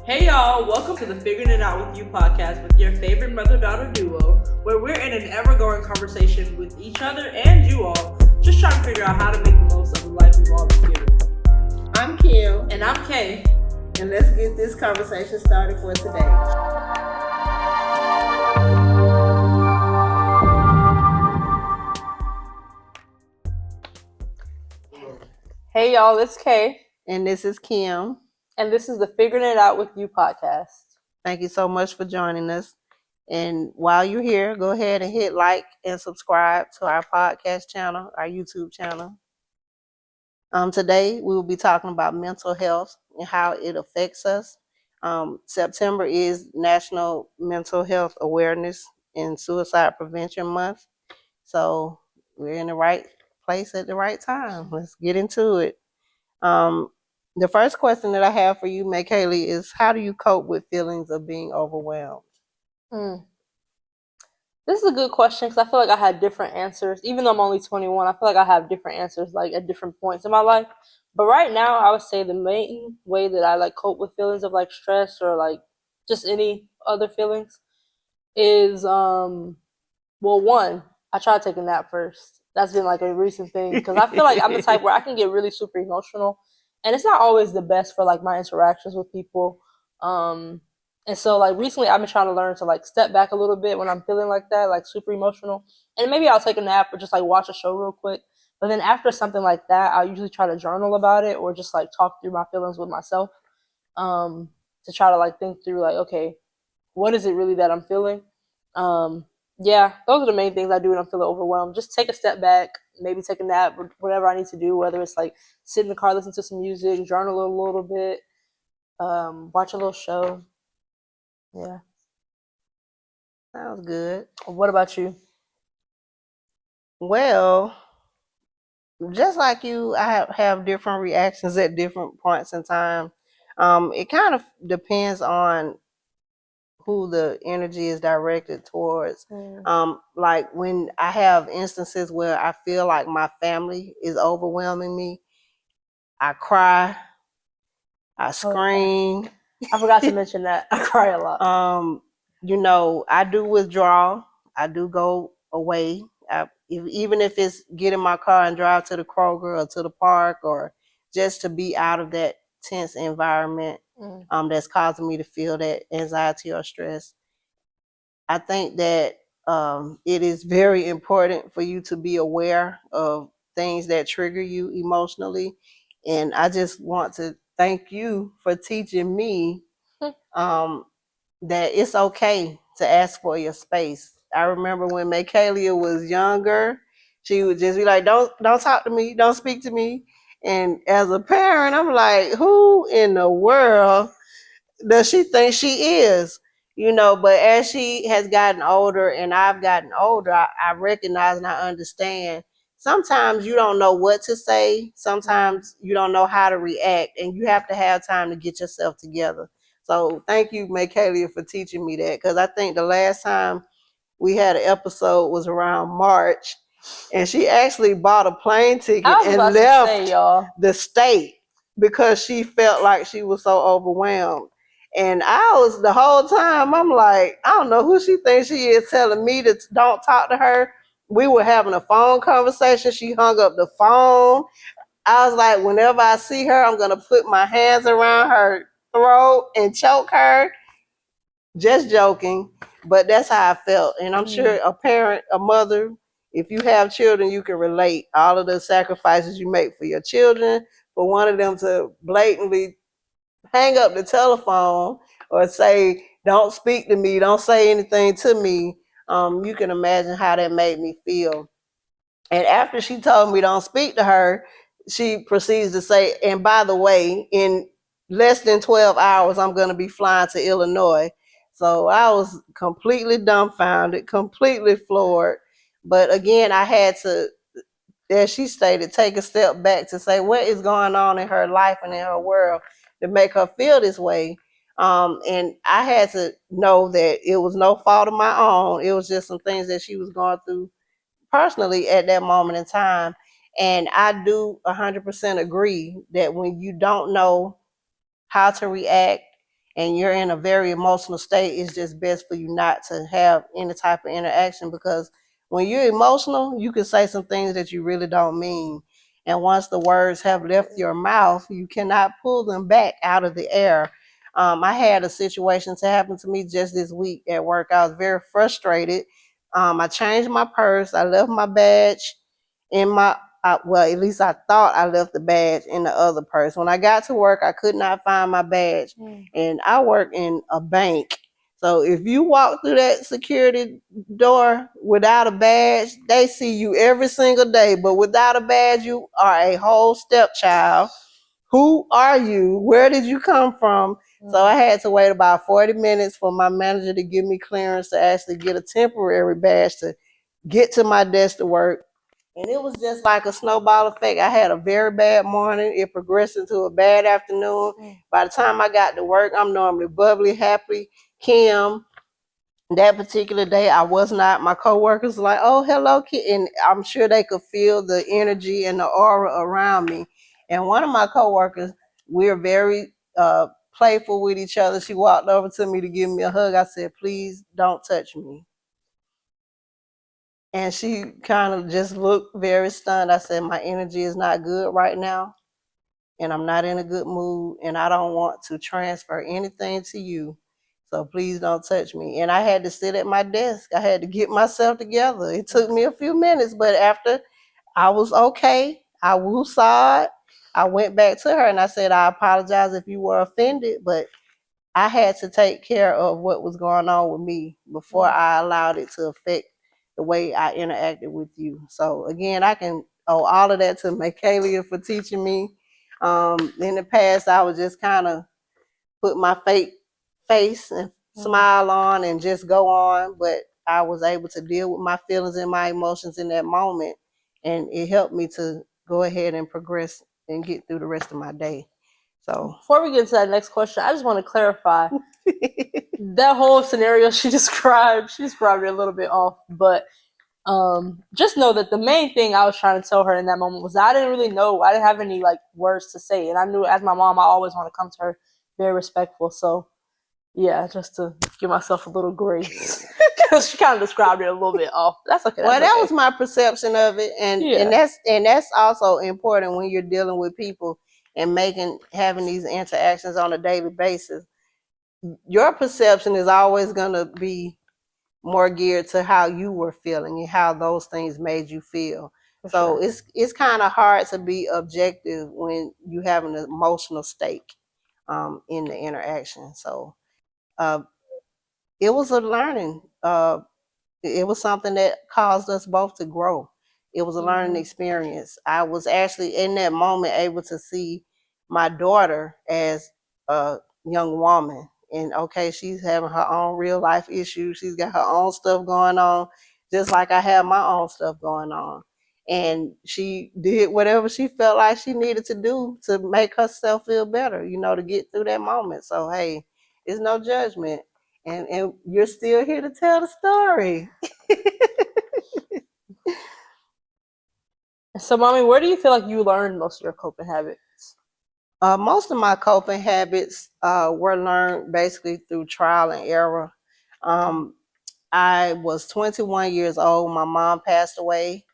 Hey y'all, welcome to the Figuring It Out With You podcast with your favorite mother-daughter duo, where we're in an ever-growing conversation with each other and you all, just trying to figure out how to make the most of the life we've all been given. I'm Kim. And I'm Kay. And let's get this conversation started for today. Hey y'all, it's Kay. And this is Kim. And this is the Figuring It Out With You podcast. Thank you so much for joining us. And while you're here, go ahead and hit like and subscribe to our podcast channel, our YouTube channel. Today, we will be talking about mental health and how it affects us. September is National Mental Health Awareness and Suicide Prevention Month. So we're in the right place at the right time. Let's get into it. The first question that I have for you, Kaylee, is how do you cope with feelings of being overwhelmed? This is a good question because I feel like I had different answers. Even though I'm only 21, I feel like I have different answers like at different points in my life. But right now, I would say the main way that I like cope with feelings of like stress or like just any other feelings is one, I try to take a nap first. That's been like a recent thing because I feel like I'm the type where I can get really super emotional, and it's not always the best for like my interactions with people. And so like recently I've been trying to learn to like step back a little bit when I'm feeling like that, like super emotional. And maybe I'll take a nap or just like watch a show real quick. But then after something like that, I'll usually try to journal about it or just like talk through my feelings with myself. To try to like think through like, okay, what is it really that I'm feeling? Yeah, those are the main things I do when I'm feeling overwhelmed. Just take a step back, maybe take a nap, or whatever I need to do, whether it's like sit in the car, listen to some music, journal a little bit, watch a little show. Yeah. Sounds good. What about you? Well, just like you, I have different reactions at different points in time. It kind of depends on who the energy is directed towards. Like when I have instances where I feel like my family is overwhelming me, I cry, I scream. Okay. I forgot to mention that. I cry a lot. I do withdraw. I do go away. Even if it's get in my car and drive to the Kroger or to the park or just to be out of that tense environment that's causing me to feel that anxiety or stress. I think that it is very important for you to be aware of things that trigger you emotionally. And I just want to thank you for teaching me that it's okay to ask for your space. I remember when Makalia was younger, she would just be like, don't talk to me, don't speak to me. And as a parent, I'm like, who in the world does she think she is? But as she has gotten older and I've gotten older, I recognize and I understand. Sometimes you don't know what to say. Sometimes you don't know how to react, and you have to have time to get yourself together. So thank you, Makalia, for teaching me that, because I think the last time we had an episode was around March, and she actually bought a plane ticket and left the state because she felt like she was so overwhelmed. And I was the whole time, I'm like, I don't know who she thinks she is telling me to don't talk to her. We were having a phone conversation. She hung up the phone. I was like, whenever I see her, I'm going to put my hands around her throat and choke her. Just joking, but that's how I felt. And I'm sure a parent, a mother, if you have children, you can relate all of the sacrifices you make for your children. For one of them to blatantly hang up the telephone or say, don't speak to me, don't say anything to me, you can imagine how that made me feel. And after she told me don't speak to her, she proceeds to say, and by the way, in less than 12 hours, I'm going to be flying to Illinois. So I was completely dumbfounded, completely floored. But again, I had to, as she stated, take a step back to say what is going on in her life and in her world to make her feel this way. And I had to know that it was no fault of my own. It was just some things that she was going through personally at that moment in time. And I do 100% agree that when you don't know how to react and you're in a very emotional state, it's just best for you not to have any type of interaction, because when you're emotional, you can say some things that you really don't mean. And once the words have left your mouth, you cannot pull them back out of the air. I had a situation to happen to me just this week at work. I was very frustrated. I changed my purse. I left my badge in my well, at least I thought I left the badge in the other purse. When I got to work, I could not find my badge. And I work in a bank. So if you walk through that security door without a badge, they see you every single day. But without a badge, you are a whole stepchild. Who are you? Where did you come from? So I had to wait about 40 minutes for my manager to give me clearance to actually get a temporary badge to get to my desk to work. And it was just like a snowball effect. I had a very bad morning. It progressed into a bad afternoon. By the time I got to work, I'm normally bubbly, happy. Kim, that particular day, I was not. My coworkers were like, "Oh, hello, Kim," and I'm sure they could feel the energy and the aura around me. And one of my coworkers, we're very playful with each other. She walked over to me to give me a hug. I said, "Please don't touch me." And she kind of just looked very stunned. I said, "My energy is not good right now, and I'm not in a good mood, and I don't want to transfer anything to you. So please don't touch me." And I had to sit at my desk. I had to get myself together. It took me a few minutes, but after I was okay, I woosawed. I went back to her and I said, "I apologize if you were offended, but I had to take care of what was going on with me before I allowed it to affect the way I interacted with you." So again, I can owe all of that to Michaelia for teaching me. In the past, I would just kind of put my fake face and smile on and just go on, but I was able to deal with my feelings and my emotions in that moment, and it helped me to go ahead and progress and get through the rest of my day. So before we get into that next question, I just want to clarify that whole scenario she described it a little bit off, but just know that the main thing I was trying to tell her in that moment was I didn't really know, I didn't have any like words to say, and I knew as my mom I always want to come to her very respectful. So yeah, just to give myself a little grace because she kind of described it a little bit off. That's okay. Well, that was my perception of it, and that's also important when you're dealing with people and having these interactions on a daily basis. Your perception is always going to be more geared to how you were feeling and how those things made you feel. So it's kind of hard to be objective when you have an emotional stake in the interaction. So it was a learning. It was something that caused us both to grow. It was a learning experience. I was actually in that moment able to see my daughter as a young woman. And okay, she's having her own real life issues. She's got her own stuff going on, just like I have my own stuff going on. And she did whatever she felt like she needed to do to make herself feel better, to get through that moment. So, hey, it's no judgment. And you're still here to tell the story. So, Mommy, where do you feel like you learned most of your coping habits? Most of my coping habits were learned basically through trial and error. I was 21 years old. My mom passed away,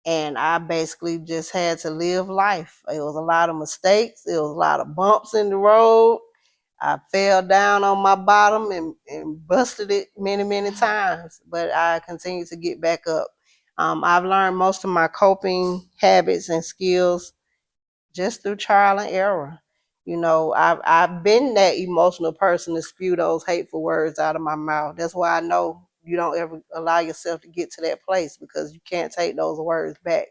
and I basically just had to live life. It was a lot of mistakes. It was a lot of bumps in the road. I fell down on my bottom and busted it many, many times, but I continued to get back up. I've learned most of my coping habits and skills just through trial and error. I've been that emotional person to spew those hateful words out of my mouth. That's why I know you don't ever allow yourself to get to that place, because you can't take those words back.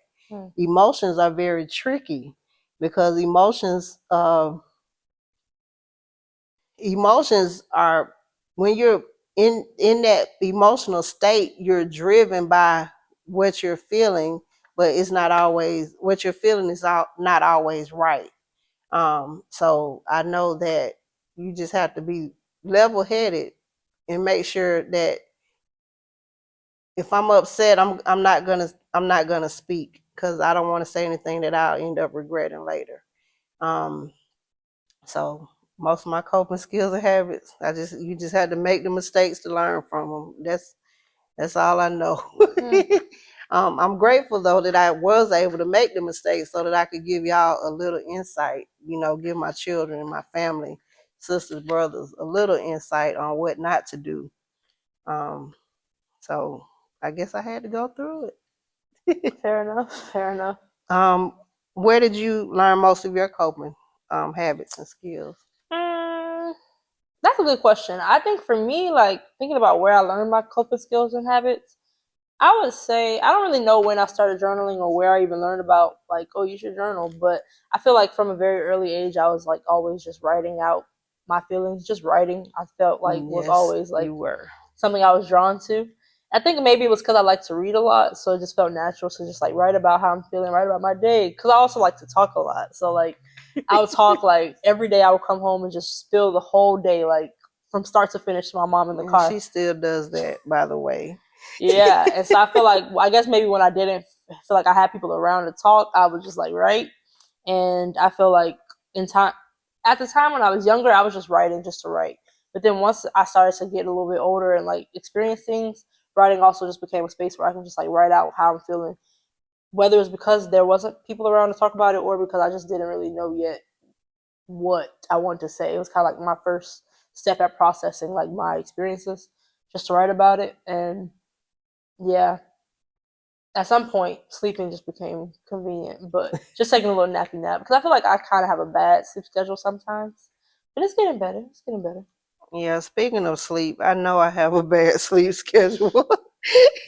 Emotions are very tricky, because emotions are, when you're in that emotional state, you're driven by what you're feeling, but it's not always what you're feeling is not always right. So I know that you just have to be level-headed and make sure that if I'm upset, I'm not gonna speak, because I don't want to say anything that I'll end up regretting later. So most of my coping skills and habits. You just had to make the mistakes to learn from them. That's all I know. Mm, I'm grateful though that I was able to make the mistakes so that I could give y'all a little insight. Give my children and my family, sisters, brothers, a little insight on what not to do. Um, so I guess I had to go through it. fair enough. Fair enough. um, where did you learn most of your coping habits and skills? Mm, that's a good question. I think for me, like thinking about where I learned my coping skills and habits, I would say I don't really know when I started journaling or where I even learned about like, oh, you should journal. But I feel like from a very early age, I was like always just writing out my feelings. Just writing, I felt like was Yes, always like you were. something I was drawn to. I think maybe it was because I like to read a lot, so it just felt natural to just like write about how I'm feeling, write about my day. Because I also like to talk a lot, so like I would talk like every day. I would come home and just spill the whole day, like from start to finish, to my mom in the And car. she still does that, by the way. Yeah, and so I feel like I guess maybe when I didn't feel like I had people around to talk, I would just like write, and I feel like in time at the time when I was younger, I was just writing just to write. But then once I started to get a little bit older and like experience things, writing also just became a space where I can just like write out how I'm feeling, whether it's because there wasn't people around to talk about it or because I just didn't really know yet what I wanted to say. It was kind of like my first step at processing like my experiences, just to write about it. And yeah, at some point, sleeping just became convenient, but just taking a little nappy nap because I feel like I kind of have a bad sleep schedule sometimes, but it's getting better. It's getting better. Yeah, speaking of sleep, I know I have a bad sleep schedule.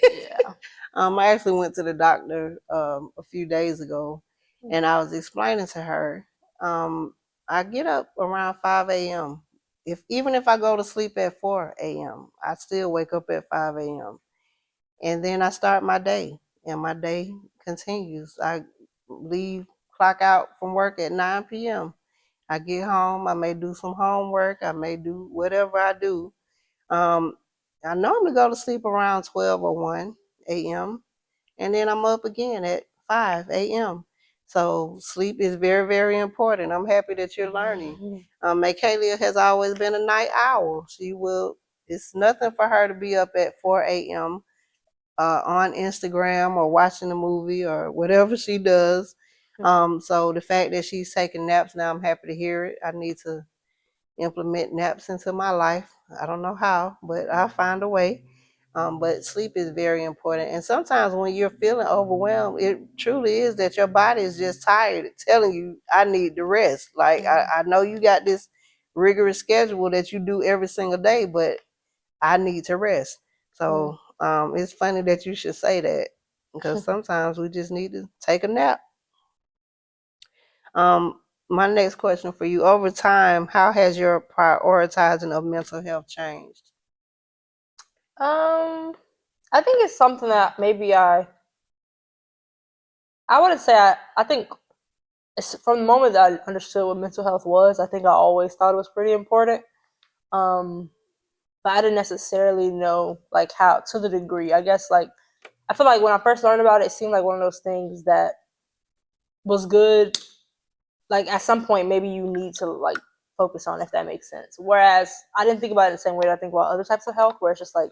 Yeah. I actually went to the doctor a few days ago, and I was explaining to her, um, I get up around 5 a.m. Even if I go to sleep at 4 a.m., I still wake up at 5 a.m. And then I start my day, and my day continues. I leave, clock out from work at 9 p.m. I get home. I may do some homework. I may do whatever I do. Um, I normally go to sleep around 12 or 1 a.m. and then I'm up again at 5 a.m. So sleep is very, very important. I'm happy that you're learning. Michaelia has always been a night owl. It's nothing for her to be up at 4 a.m. On Instagram or watching a movie or whatever she does. So the fact that she's taking naps now, I'm happy to hear it. I need to implement naps into my life. I don't know how, but I'll find a way. But sleep is very important. And sometimes when you're feeling overwhelmed, it truly is that your body is just tired, telling you, I need to rest. Like, I know you got this rigorous schedule that you do every single day, but I need to rest. So it's funny that you should say that because sometimes we just need to take a nap. My next question for you: over time, how has your prioritizing of mental health changed? Um, I think it's something that maybe I wouldn't say I think it's from the moment that I understood what mental health was, I think I always thought it was pretty important. Um, but I didn't necessarily know like how to the degree. I guess like I feel like when I first learned about it, it seemed like one of those things that was good. Like at some point, maybe you need to like focus on if that makes sense. Whereas I didn't think about it the same way that I think about other types of health, where it's just like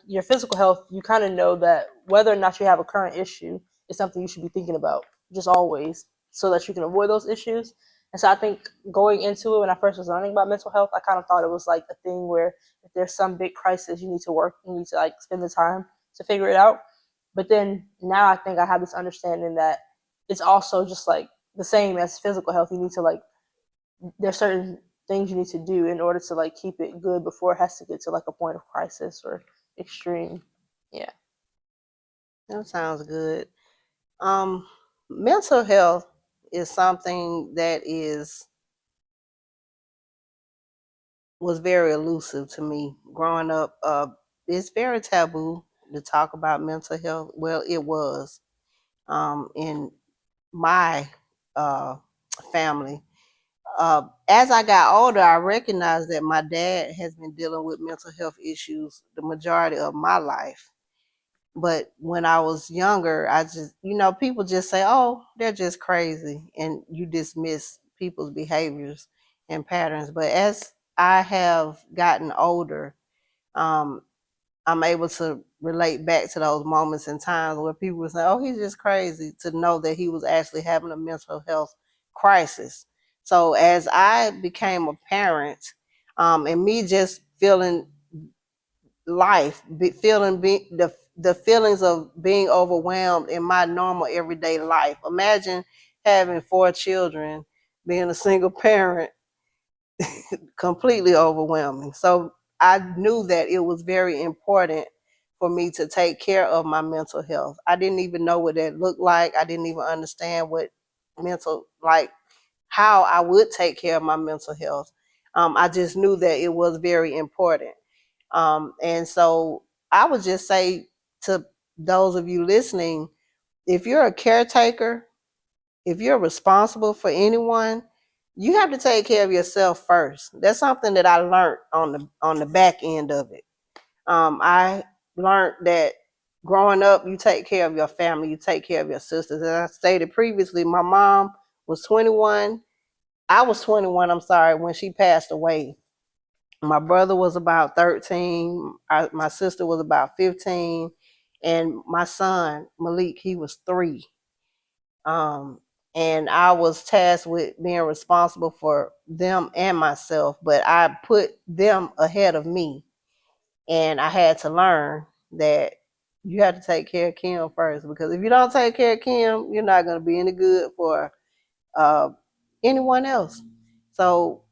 your physical health, you kind of know that whether or not you have a current issue is something you should be thinking about just always, so that you can avoid those issues. And so I think going into it when I first was learning about mental health, I kind of thought it was like a thing where if there's some big crisis, you need to like spend the time to figure it out. But then now I think I have this understanding that it's also just like the same as physical health. You need to like there's certain things you need to do in order to like keep it good before it has to get to like a point of crisis or extreme. Yeah. That sounds good. Um, Mental health is something that is was very elusive to me growing up. It's very taboo to talk about mental health. Well, it was in my uh, family. As I got older, I recognized that my dad has been dealing with mental health issues the majority of my life. But when I was younger, I just, people just say, oh, they're just crazy. And you dismiss people's behaviors. and patterns. But as I have gotten older, I'm able to relate back to those moments and times where people would say, "Oh, he's just crazy," to know that he was actually having a mental health crisis. So as I became a parent, and me just feeling the feelings of being overwhelmed in my normal everyday life. Imagine having 4 children, being a single parent, completely overwhelming. So I knew that it was very important for me to take care of my mental health. I didn't even know what that looked like. I didn't even understand what mental, like how I would take care of my mental health. I just knew that it was very important. And so I would just say to those of you listening, if you're a caretaker, if you're responsible for anyone, you have to take care of yourself first. That's something that I learned on the back end of it. I learned that growing up, you take care of your family, you take care of your sisters. As I stated previously, my mom was 21. I was 21, I'm sorry, when she passed away. My brother was about 13. My sister was about 15. And my son, Malik, he was 3. Um, and I was tasked with being responsible for them and myself, but I put them ahead of me. And I had to learn that you have to take care of Kim first, because if you don't take care of Kim, you're not going to be any good for uh, anyone else. So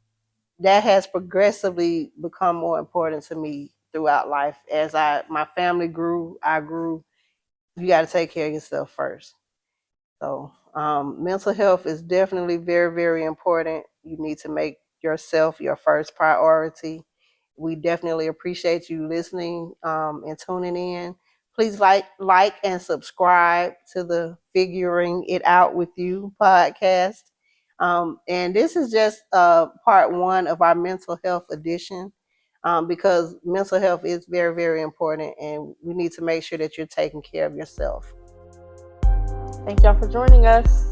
that has progressively become more important to me throughout life. As my family grew, I grew. You got to take care of yourself first. So mental health is definitely very, very important. You need to make yourself your first priority. We definitely appreciate you listening and tuning in. Please like, and subscribe to the Figuring It Out with You podcast. And this is just part 1 of our mental health edition, because mental health is very, very important, and we need to make sure that you're taking care of yourself. Thank y'all for joining us.